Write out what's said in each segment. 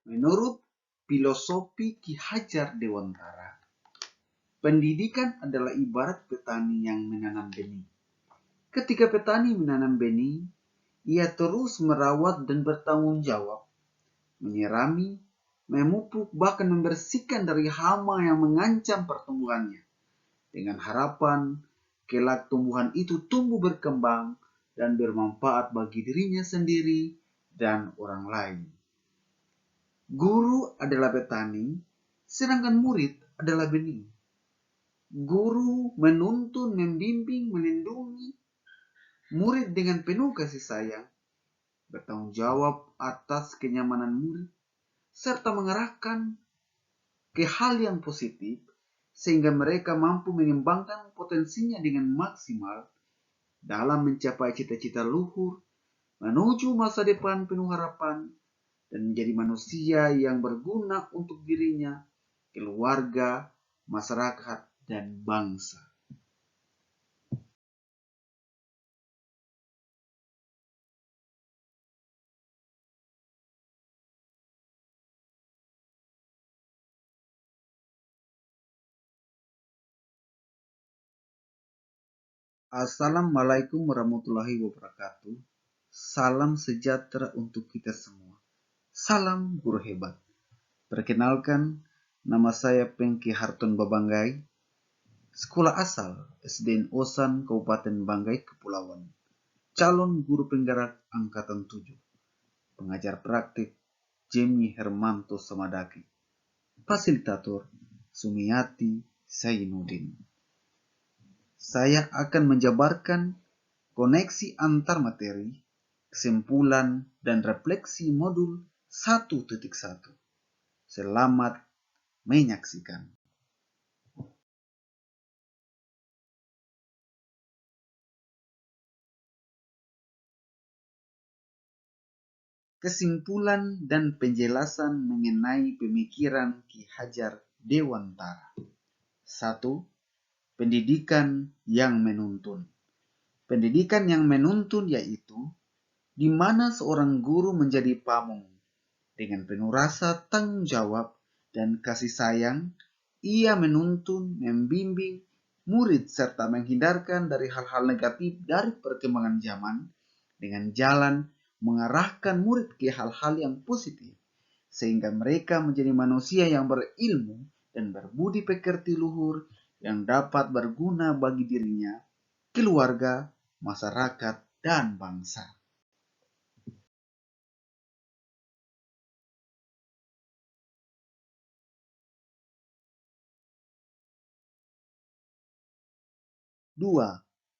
Menurut filosofi Ki Hajar Dewantara, pendidikan adalah ibarat petani yang menanam benih. Ketika petani menanam benih, ia terus merawat dan bertanggung jawab, menyirami, memupuk, bahkan membersihkan dari hama yang mengancam pertumbuhannya. Dengan harapan, kelak tumbuhan itu tumbuh berkembang dan bermanfaat bagi dirinya sendiri dan orang lain. Guru adalah petani, sedangkan murid adalah benih. Guru menuntun, membimbing, melindungi murid dengan penuh kasih sayang, bertanggung jawab atas kenyamanan murid, serta mengarahkan ke hal yang positif, sehingga mereka mampu mengembangkan potensinya dengan maksimal dalam mencapai cita-cita luhur, menuju masa depan penuh harapan, dan menjadi manusia yang berguna untuk dirinya, keluarga, masyarakat, dan bangsa. Assalamualaikum warahmatullahi wabarakatuh. Salam sejahtera untuk kita semua. Salam guru hebat. Perkenalkan, nama saya Pengki Harton Babanggai, sekolah asal SDN Osan, Kabupaten Banggai, Kepulauan. Calon guru penggerak angkatan 7. Pengajar praktik Jemi Hermanto Samadaki. Fasilitator Sumiati Zainuddin. Saya akan menjabarkan koneksi antar materi, kesimpulan, dan refleksi modul 1.1. Selamat menyaksikan. Kesimpulan dan penjelasan mengenai pemikiran Ki Hajar Dewantara. 1. Pendidikan yang menuntun. Pendidikan yang menuntun yaitu di mana seorang guru menjadi pamong dengan penuh rasa tanggung jawab dan kasih sayang. Ia menuntun, membimbing murid serta menghindarkan dari hal-hal negatif dari perkembangan zaman dengan jalan mengarahkan murid ke hal-hal yang positif, sehingga mereka menjadi manusia yang berilmu dan berbudi pekerti luhur yang dapat berguna bagi dirinya, keluarga, masyarakat, dan bangsa. Dua,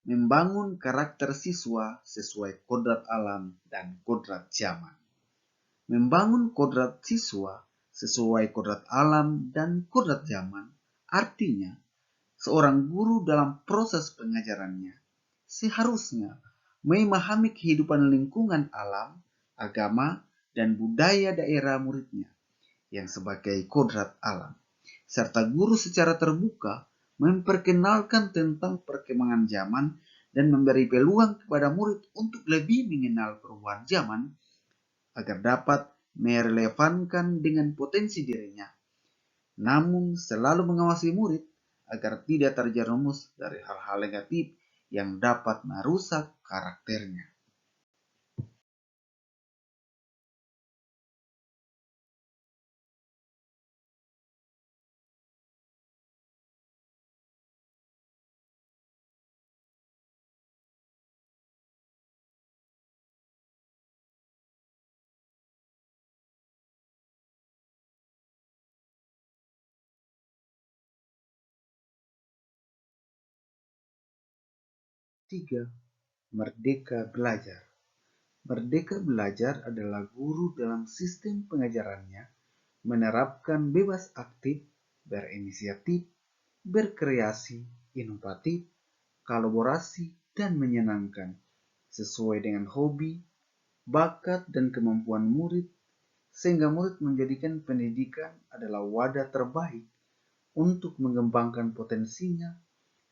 membangun karakter siswa sesuai kodrat alam dan kodrat zaman. Membangun kodrat siswa sesuai kodrat alam dan kodrat zaman artinya seorang guru dalam proses pengajarannya seharusnya memahami kehidupan lingkungan alam, agama, dan budaya daerah muridnya yang sebagai kodrat alam, serta guru secara terbuka memperkenalkan tentang perkembangan zaman dan memberi peluang kepada murid untuk lebih mengenal perubahan zaman agar dapat merelevankan dengan potensi dirinya, namun selalu mengawasi murid agar tidak terjerumus dari hal-hal negatif yang dapat merusak karakternya. Tiga, merdeka belajar. Merdeka belajar adalah guru dalam sistem pengajarannya menerapkan bebas aktif, berinisiatif, berkreasi, inovatif, kolaborasi, dan menyenangkan sesuai dengan hobi, bakat, dan kemampuan murid, sehingga murid menjadikan pendidikan adalah wadah terbaik untuk mengembangkan potensinya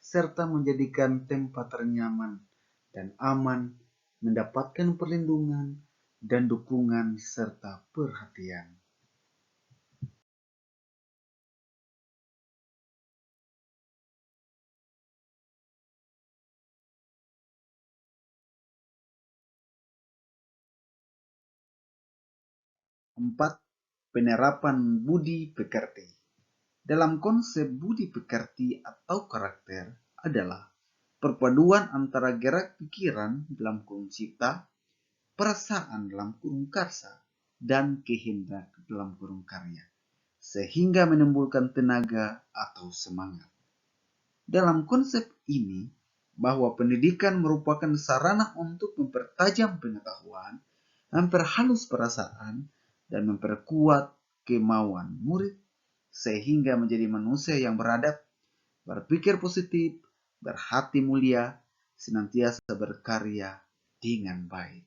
serta menjadikan tempat ternyaman dan aman, mendapatkan perlindungan dan dukungan serta perhatian. 4. Penerapan budi pekerti. Dalam konsep budi pekerti atau karakter adalah perpaduan antara gerak pikiran dalam kurung cipta, perasaan dalam kurung karsa, dan kehendak dalam kurung karya, sehingga menimbulkan tenaga atau semangat. Dalam konsep ini, bahwa pendidikan merupakan sarana untuk mempertajam pengetahuan, memperhalus perasaan, dan memperkuat kemauan murid sehingga menjadi manusia yang beradab, berpikir positif, berhati mulia, senantiasa berkarya dengan baik.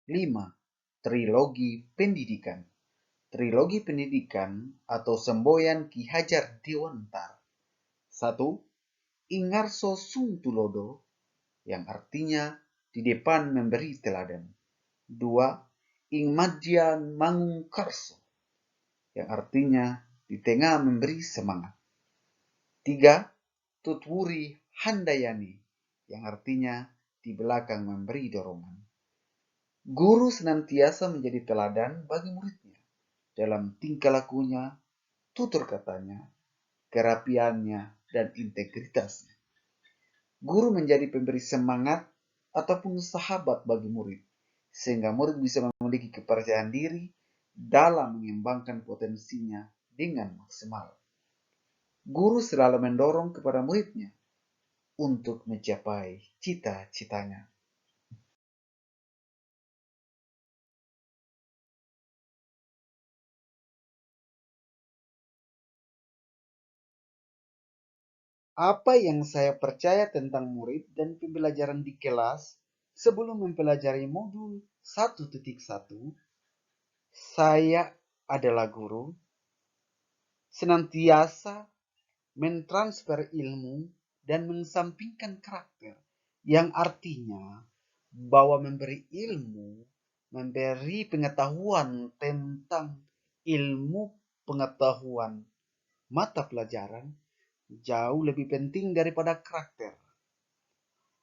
Lima, trilogi pendidikan. Trilogi pendidikan atau semboyan Ki Hajar Dewantara. 1. Ingarso Sung Tulodo, yang artinya di depan memberi teladan. 2. Ing Madyan Mangung Karso, yang artinya di tengah memberi semangat. 3. Tutwuri Handayani, yang artinya di belakang memberi dorongan. Guru senantiasa menjadi teladan bagi muridnya dalam tingkah lakunya, tutur katanya, kerapiannya, dan integritasnya. Guru menjadi pemberi semangat ataupun sahabat bagi murid, sehingga murid bisa memiliki kepercayaan diri dalam mengembangkan potensinya dengan maksimal. Guru selalu mendorong kepada muridnya untuk mencapai cita-citanya. Apa yang saya percaya tentang murid dan pembelajaran di kelas sebelum mempelajari modul 1.1, saya adalah guru, senantiasa mentransfer ilmu dan mengesampingkan karakter, yang artinya bahwa memberi ilmu, memberi pengetahuan tentang ilmu pengetahuan mata pelajaran jauh lebih penting daripada karakter.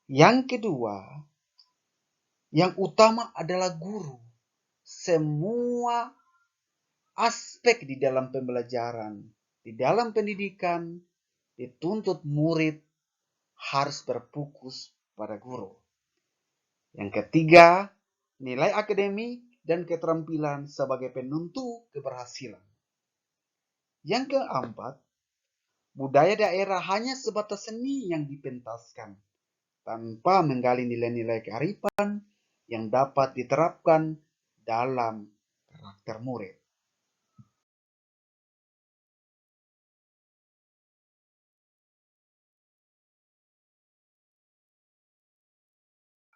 Yang kedua, yang utama adalah guru. Semua aspek di dalam pembelajaran, di dalam pendidikan, dituntut murid harus berfokus pada guru. Yang ketiga, nilai akademik dan keterampilan sebagai penentu keberhasilan. Yang keempat, budaya daerah hanya sebatas seni yang dipentaskan, tanpa menggali nilai-nilai kearifan yang dapat diterapkan dalam karakter murid.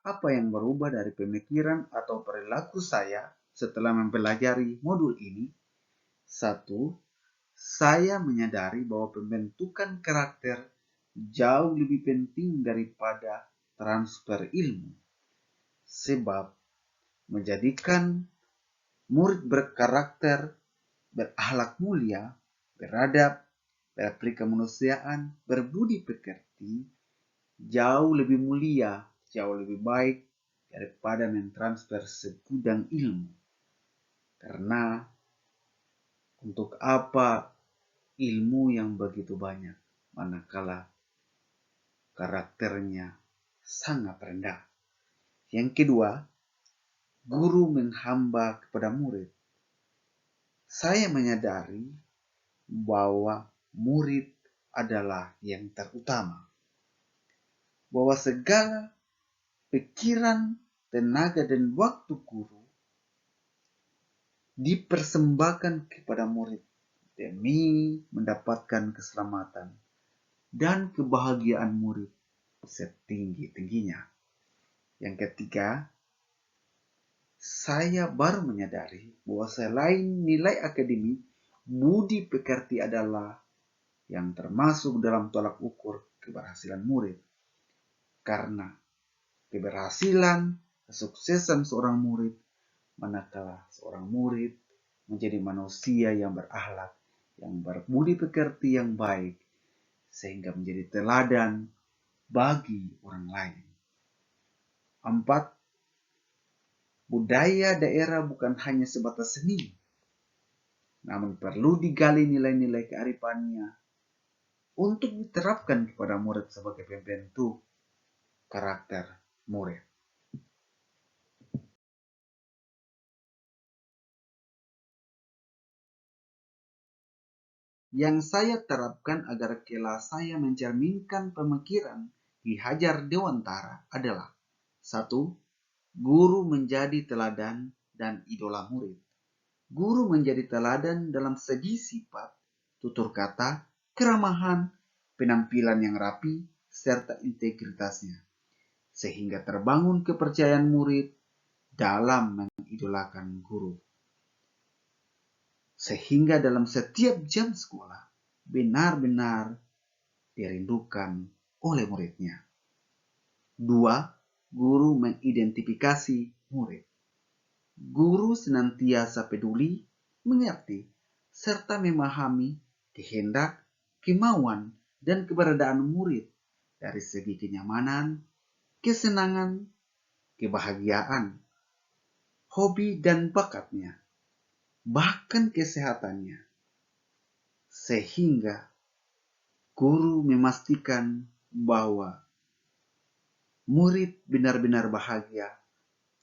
Apa yang berubah dari pemikiran atau perilaku saya setelah mempelajari modul ini? 1. Saya menyadari bahwa pembentukan karakter jauh lebih penting daripada transfer ilmu. Sebab menjadikan murid berkarakter, berakhlak mulia, beradab, berperi kemanusiaan, berbudi pekerti, jauh lebih mulia, jauh lebih baik daripada mentransfer segudang ilmu. Karena untuk apa ilmu yang begitu banyak manakala karakternya sangat rendah. Yang kedua, guru menghamba kepada murid. Saya menyadari bahwa murid adalah yang terutama. Bahwa segala pikiran, tenaga, dan waktu guru dipersembahkan kepada murid demi mendapatkan keselamatan dan kebahagiaan murid setinggi-tingginya. Yang ketiga, saya baru menyadari bahwa selain nilai akademik, budi pekerti adalah yang termasuk dalam tolak ukur keberhasilan murid. Karena keberhasilan, kesuksesan seorang murid, manakala seorang murid menjadi manusia yang berakhlak, yang berbudi pekerti yang baik, sehingga menjadi teladan bagi orang lain. 4. Budaya daerah bukan hanya sebatas seni, namun perlu digali nilai-nilai kearifannya untuk diterapkan kepada murid sebagai pembentuk karakter murid. Yang saya terapkan agar kelas saya mencerminkan pemikiran Ki Hajar Dewantara adalah: 1. Guru menjadi teladan dan idola murid. Guru menjadi teladan dalam segi sifat, tutur kata, keramahan, penampilan yang rapi, serta integritasnya, sehingga terbangun kepercayaan murid dalam mengidolakan guru. Sehingga dalam setiap jam sekolah benar-benar dirindukan oleh muridnya. 2. Guru mengidentifikasi murid. Guru senantiasa peduli, mengerti, serta memahami kehendak, kemauan, dan keberadaan murid dari segi kenyamanan, kesenangan, kebahagiaan, hobi dan bakatnya, bahkan kesehatannya. Sehingga guru memastikan bahwa murid benar-benar bahagia,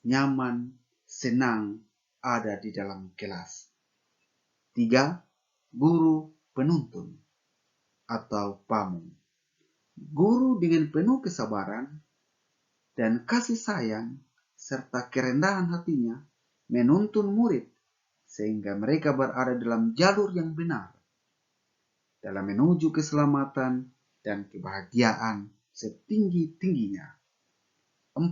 nyaman, senang ada di dalam kelas. 3. Guru penuntun atau pamong. Guru dengan penuh kesabaran dan kasih sayang serta kerendahan hatinya menuntun murid sehingga mereka berada dalam jalur yang benar dalam menuju keselamatan dan kebahagiaan setinggi-tingginya. 4.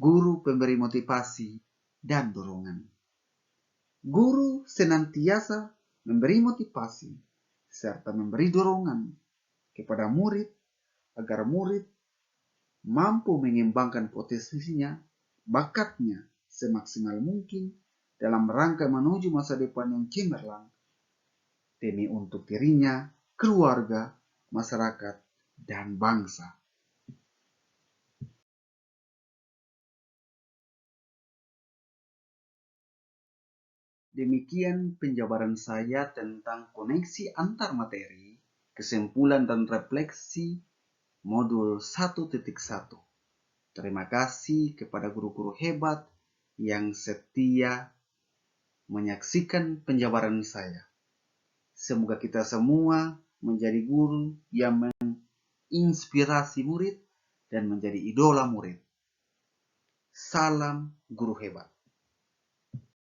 Guru pemberi motivasi dan dorongan. Guru senantiasa memberi motivasi serta memberi dorongan kepada murid agar murid mampu mengembangkan potensinya, bakatnya semaksimal mungkin dalam rangka menuju masa depan yang cemerlang demi untuk dirinya, keluarga, masyarakat, dan bangsa. Demikian penjabaran saya tentang koneksi antar materi, kesimpulan dan refleksi modul 1.1. Terima kasih kepada guru-guru hebat yang setia menyaksikan penjabaran saya. Semoga kita semua menjadi guru yang menginspirasi murid dan menjadi idola murid. Salam guru hebat.